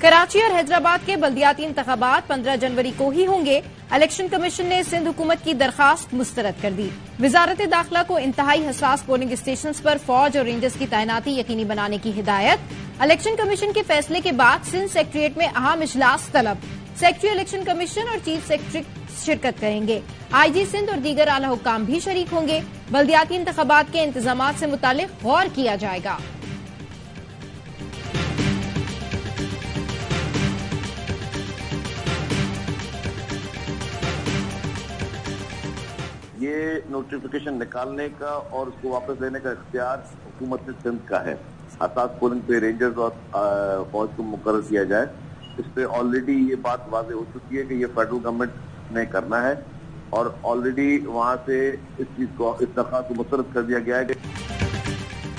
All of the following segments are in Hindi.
कराची और हैदराबाद के बल्दियाती इंतखाबात 15 जनवरी को ही होंगे। इलेक्शन कमीशन ने सिंध हुकूमत की दरखास्त मुस्तरद कर दी। वजारत दाखिला को इंतहाई हसास पोलिंग स्टेशन पर फौज और रेंजर्स की तैनाती यकीनी बनाने की हिदायत। इलेक्शन कमीशन के फैसले के बाद सिंध सेक्रेटेरिएट में अहम इजलास तलब। सेक्रेटरी इलेक्शन कमीशन और चीफ सेक्रेटरी शिरकत करेंगे। आईजी सिंध और दीगर आला हुक्काम भी शरीक होंगे। बल्दियाती इंतखाबात के इंतजामात से मुतालिक गौर किया जाएगा। ये नोटिफिकेशन निकालने का और उसको वापस लेने का इख्तियार हुकूमत सिंध का है। हसास पोलिंग पे रेंजर्स और फौज को मुकर्रर किया जाए। इस पे ऑलरेडी ये बात वाज़ेह हो चुकी है कि ये फेडरल गवर्नमेंट ने करना है और ऑलरेडी वहाँ से इस चीज को, इस दरखास्त को मुस्तरद कर दिया गया है।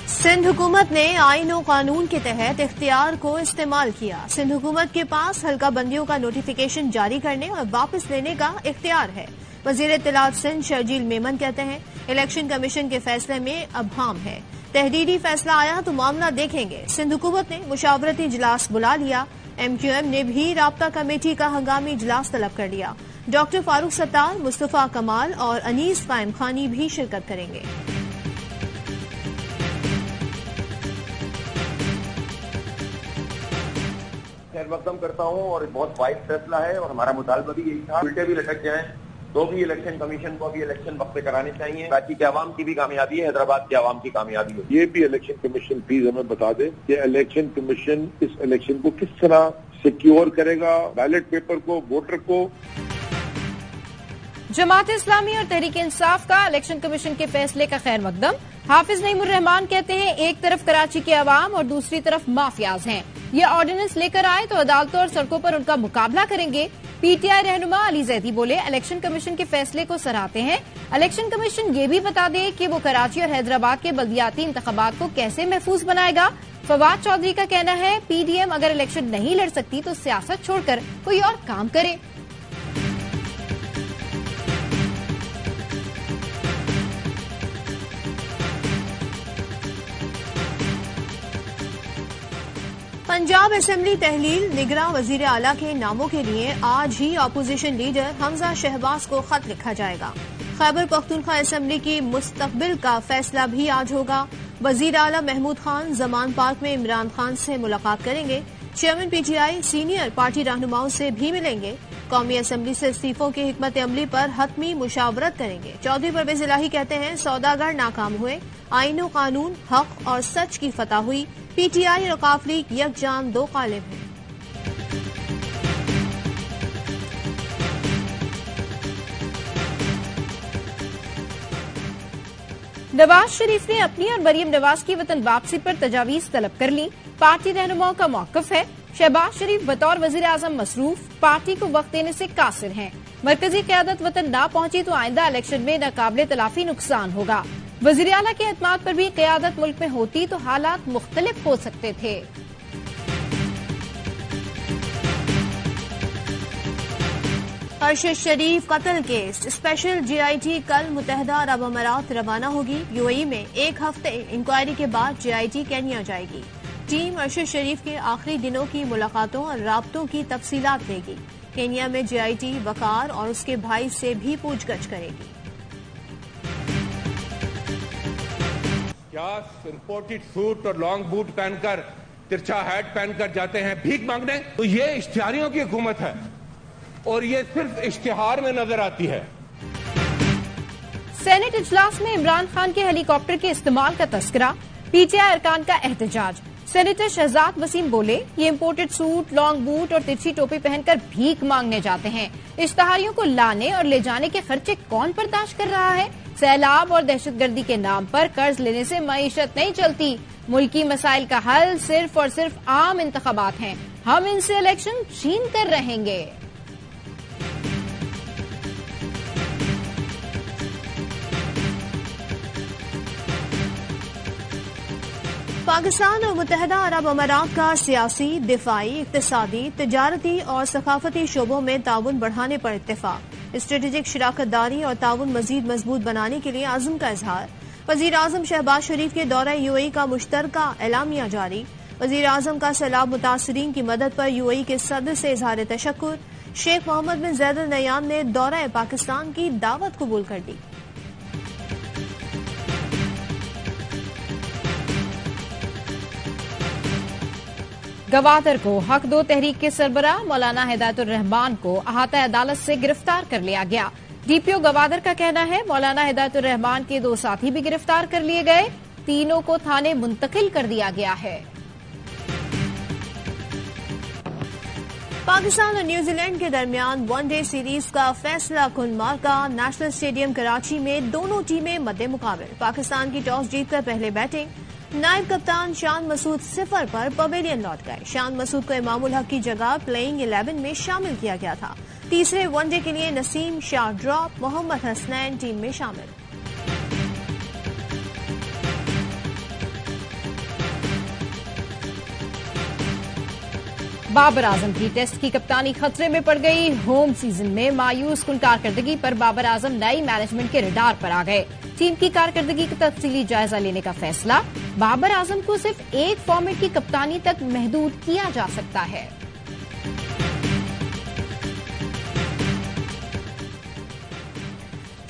सिंध हुकूमत ने आईन और कानून के तहत इख्तियार को इस्तेमाल किया। सिंध हुकूमत के पास हल्का बंदियों का नोटिफिकेशन जारी करने और वापस लेने का इख्तियार है। वजीर इत्तलात सिंध शर्जील मेमन कहते हैं इलेक्शन कमीशन के फैसले में अबहम है। तहरीरी फैसला आया तो मामला देखेंगे। सिंध हुकूमत ने मुशावरती इजलास बुला लिया। MQM ने भी राब्ता कमेटी का हंगामी इजलास तलब कर लिया। डॉक्टर फारूक सत्तार, मुस्तफा कमाल और अनीस कायम खानी भी शिरकत करेंगे। खैर मकदम करता हूँ और बहुत वाइड फैसला है और हमारा मुतालबा भी यही था। उल्टे भी लटक जाएं तो भी इलेक्शन कमीशन को भी इलेक्शन वक्त पे कराने चाहिए ताकि कि अवाम की भी कामयाबी है, हैदराबाद के अवाम की कामयाबी हो। ये भी इलेक्शन कमीशन प्लीज हमें बता दे कि इलेक्शन कमीशन इस इलेक्शन को किस तरह सिक्योर करेगा, बैलेट पेपर को, वोटर को। जमात इस्लामी और तहरीक इंसाफ का इलेक्शन कमीशन के फैसले का खैर मकदम। हाफिज नईमुर रहमान कहते हैं एक तरफ कराची के अवाम और दूसरी तरफ माफियाज हैं। ये ऑर्डिनेंस लेकर आए तो अदालतों और सड़कों पर उनका मुकाबला करेंगे। PTI रहनुमा अली जैदी बोले इलेक्शन कमीशन के फैसले को सराहते हैं। इलेक्शन कमीशन ये भी बता दे कि वो कराची और हैदराबाद के बल्दियाती इंतखाबात को कैसे महफूज बनाएगा। फवाद चौधरी का कहना है PDM अगर इलेक्शन नहीं लड़ सकती तो सियासत छोड़कर कोई और काम करे। पंजाब असेंबली तहलील निगरां वजीर आला के नामों के लिए आज ही अपोजिशन लीडर हमजा शहबाज को खत लिखा जाएगा। खैबर पख्तूनख्वा असेंबली की मुस्तकबिल का फैसला भी आज होगा। वजीर आला महमूद खान जमान पार्क में इमरान खान से मुलाकात करेंगे। चेयरमैन PTI सीनियर पार्टी रहनुमाओं से भी मिलेंगे। कौमी असेंबली से इस्तीफों की हिकमत अमली पर हतमी मुशावरत करेंगे। चौधरी परवेज इलाही कहते हैं सौदागर नाकाम हुए, आईन कानून, हक और सच की फतह हुई। PTI और काफ लीग यकजान दो कालिब हैं। नवाज शरीफ ने अपनी और मरियम नवाज की वतन वापसी पर तजावीज तलब कर ली। पार्टी रहनुमाओं का मौकफ है शहबाज शरीफ बतौर वजीर आजम मसरूफ, पार्टी को वक्त देने से कासिर हैं। मरकजी क़यादत वतन ना पहुंची तो आइंदा इलेक्शन में नाकाबिले तलाफी नुकसान होगा। वजीर आला के एतमाद पर भी क़यादत मुल्क में होती तो हालात मुख्तलिफ हो सकते थे। अरशद शरीफ कत्ल केस स्पेशल GIT कल मुत्तहदा अरब अमारात रवाना होगी। UAE में एक हफ्ते इंक्वायरी के बाद GIT केन्या जाएगी। टीम अरशद शरीफ के आखिरी दिनों की मुलाकातों और राब्तों की तफसीलात लेगी। केन्या में GIT वकार और उसके भाई से भी पूछगछ करेगी। क्या इम्पोर्टेड सूट और लॉन्ग बूट पहनकर, तिरछा हैट पहनकर जाते हैं भीख मांगने? तो ये इश्तिहारियों की हुकूमत है और ये सिर्फ इश्तिहार में नजर आती है। सेनेट इजलास में इमरान खान के हेलीकॉप्टर के इस्तेमाल का तस्करा। PTI अरकान का एहतजाज। सेनेटर शहजाद वसीम बोले ये इम्पोर्टेड सूट, लॉन्ग बूट और तिरछी टोपी पहनकर भीख मांगने जाते हैं। इश्तिहारियों को लाने और ले जाने के खर्चे कौन बर्दाश्त कर रहा है? सैलाब और दहशतगर्दी के नाम पर कर्ज लेने से मईशत नहीं चलती। मुल्की मसाइल का हल सिर्फ और सिर्फ आम इंतखाबात हैं। हम इनसे इलेक्शन छीन कर रहेंगे। पाकिस्तान और मुत्तहदा अरब अमारात का सियासी, दिफाई, इक्तिसादी, तिजारती और सकाफती शोबों में ताउन बढ़ाने पर इत्तेफाक। स्ट्रेटेजिक शराकतदारी और ताउन मजीद मजबूत बनाने के लिए आज़म का इजहार। वजीर आजम शहबाज शरीफ के दौरा UAE का मुश्तरका एलामिया जारी। वजीर आजम का सैलाब मुतासरीन की मदद पर यूएई के सदर से इजहार तशक्कुर। शेख मोहम्मद बिन ज़ायद अल नहयान ने दौरा पाकिस्तान की दावत कबूल कर ली। गवादर को हक दो तहरीक के सरबराह मौलाना हिदायतुर रहमान को अहाता अदालत से गिरफ्तार कर लिया गया। डीपीओ गवादर का कहना है मौलाना हिदायतुर रहमान के 2 साथी भी गिरफ्तार कर लिए गए। तीनों को थाने मुंतकिल कर दिया गया है। पाकिस्तान और न्यूजीलैंड के दरमियान वनडे सीरीज का फैसला कुन मार्का नेशनल स्टेडियम कराची में दोनों टीमें मद्दे मुकाबले। पाकिस्तान की टॉस जीतकर पहले बैटिंग, नायब कप्तान शान मसूद 0 पर पवेलियन लौट गए। शान मसूद को इमामुल हक की जगह प्लेइंग 11 में शामिल किया गया था। तीसरे वनडे के लिए नसीम शाह ड्रॉप, मोहम्मद हसनैन टीम में शामिल। बाबर आजम की टेस्ट की कप्तानी खतरे में पड़ गई। होम सीजन में मायूस कुन कारकर्दगी पर बाबर आजम नई मैनेजमेंट के रडार पर आ गए। टीम की कारकर्दगी का तफसीली जायजा लेने का फैसला। बाबर आजम को सिर्फ एक फॉर्मेट की कप्तानी तक महदूद किया जा सकता है।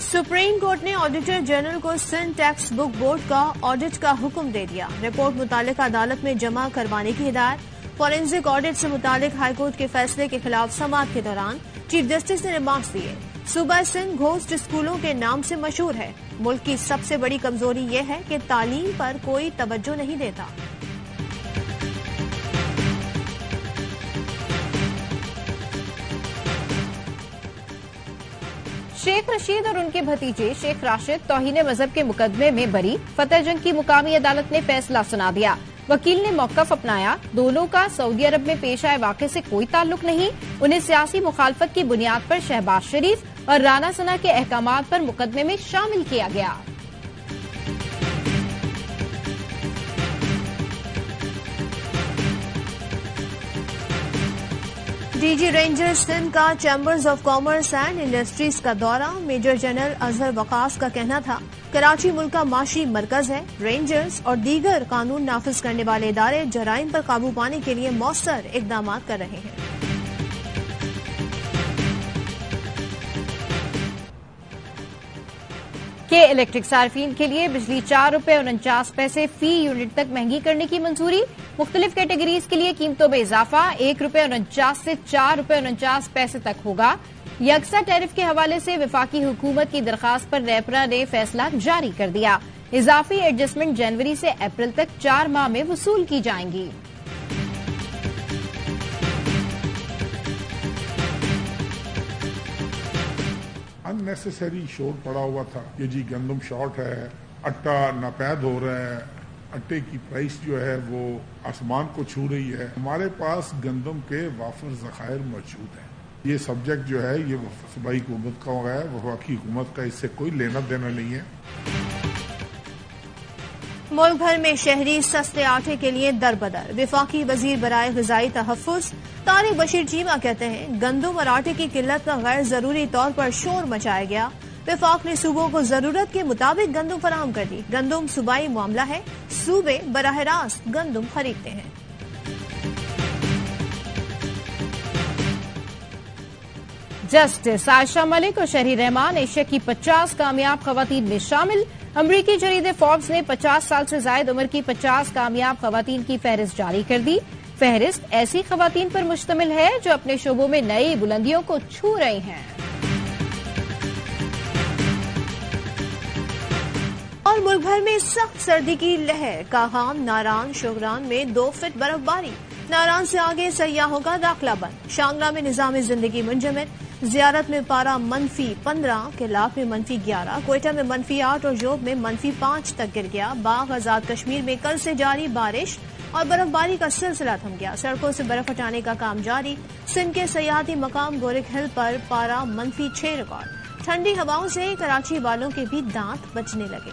सुप्रीम कोर्ट ने ऑडिटर जनरल को सिंध टैक्स बुक बोर्ड का ऑडिट का हुक्म दे दिया। रिपोर्ट मुतालिका अदालत में जमा करवाने की हिदायत। फॉरेंसिक ऑडिट से मुतालिक हाईकोर्ट के फैसले के खिलाफ समाअत के दौरान चीफ जस्टिस ने रिमार्क्स दिए। सूबा सिंध घोस्ट स्कूलों के नाम से मशहूर है। मुल्क की सबसे बड़ी कमजोरी यह है कि तालीम पर कोई तवज्जो नहीं देता। शेख रशीद और उनके भतीजे शेख राशिद तौहीन मजहब के मुकदमे में बरी। फतेह जंग की मुकामी अदालत ने फैसला सुना दिया। वकील ने मौकफ अपनाया। दोनों का सऊदी अरब में पेश आए वाक़े से कोई ताल्लुक नहीं। उन्हें सियासी मुखालफत की बुनियाद पर शहबाज शरीफ और राना सना के अहकामात पर मुकदमे में शामिल किया गया। डीजी रेंजर्स सिंध का chambers of commerce and industries का दौरा। मेजर जनरल अजहर वकास का कहना था कराची मुल्क का माशी मरकज है। रेंजर्स और दीगर कानून नाफिज करने वाले इदारे जराइम पर काबू पाने के लिए मौसर इकदाम कर रहे हैं। के इलेक्ट्रिक सार्फिन के लिए बिजली 4 रुपए 49 पैसे फी यूनिट तक महंगी करने की मंजूरी। मुख्तलिफ कैटेगरीज के लिए कीमतों में इजाफा 1 रुपए 49 से 4 रुपए 49 पैसे तक होगा। यकसा टैरिफ के हवाले से वफाकी हुकूमत की दरखास्त पर नेपरा ने फैसला जारी कर दिया। इजाफी एडजस्टमेंट जनवरी से अप्रैल तक 4 माह में वसूल की जाएंगी। अननेसेसरी शोर पड़ा हुआ था कि जी गंदम शॉर्ट है, आटा नापैद हो रहा है, आटे की प्राइस जो है वो आसमान को छू रही है। हमारे पास गंदम के वाफर ज़खायर मौजूद हैं। ये सब्जेक्ट जो है ये सूबाई हुकूमत का है, वफाकी हुकूमत का इससे कोई लेना देना नहीं है। मुल्क भर में शहरी सस्ते आटे के लिए दरबदर। वफाकी वजीर बराए ग़िज़ाई तहफ़्फ़ुज़ तारिक बशीर चीमा कहते हैं गंदम और आटे की किल्लत का गैर जरूरी तौर पर शोर मचाया गया। वफाक ने सूबों को जरूरत के मुताबिक गंदम फराहम कर दी। गंदम सूबाई मामला है, सूबे बराह रास्त गंदम खरीदते हैं। जस्टिस आयशा मलिक और शहरी रहमान एशिया की 50 कामयाब खवातीन में शामिल। अमरीकी जरीदे फोर्ब्स ने 50 साल से जायद उम्र की 50 कामयाब खवातीन की फहरिस्त जारी कर दी। फहरिस्त ऐसी खवातीन पर मुश्तमिल है जो अपने शोबों में नई बुलंदियों को छू रही हैं। और मुल्क भर में सख्त सर्दी की लहर। काहान, नारान, शोगरान में 2 फीट बर्फबारी। नारान से आगे सयाहों का दाखिला बंद। शांगला में निजाम जिंदगी मुंजमद। जियारत में पारा -15, केलाक में -11, कोयटा में -8 और जोब में -5 तक गिर गया। बाग आजाद कश्मीर में कल से जारी बारिश और बर्फबारी का सिलसिला थम गया। सड़कों से बर्फ हटाने का काम जारी। सिंध के सयाहती मकाम गोरिक हिल पर पारा -6 रिकॉर्ड। ठंडी हवाओं से कराची वालों के भी दांत बचने लगे।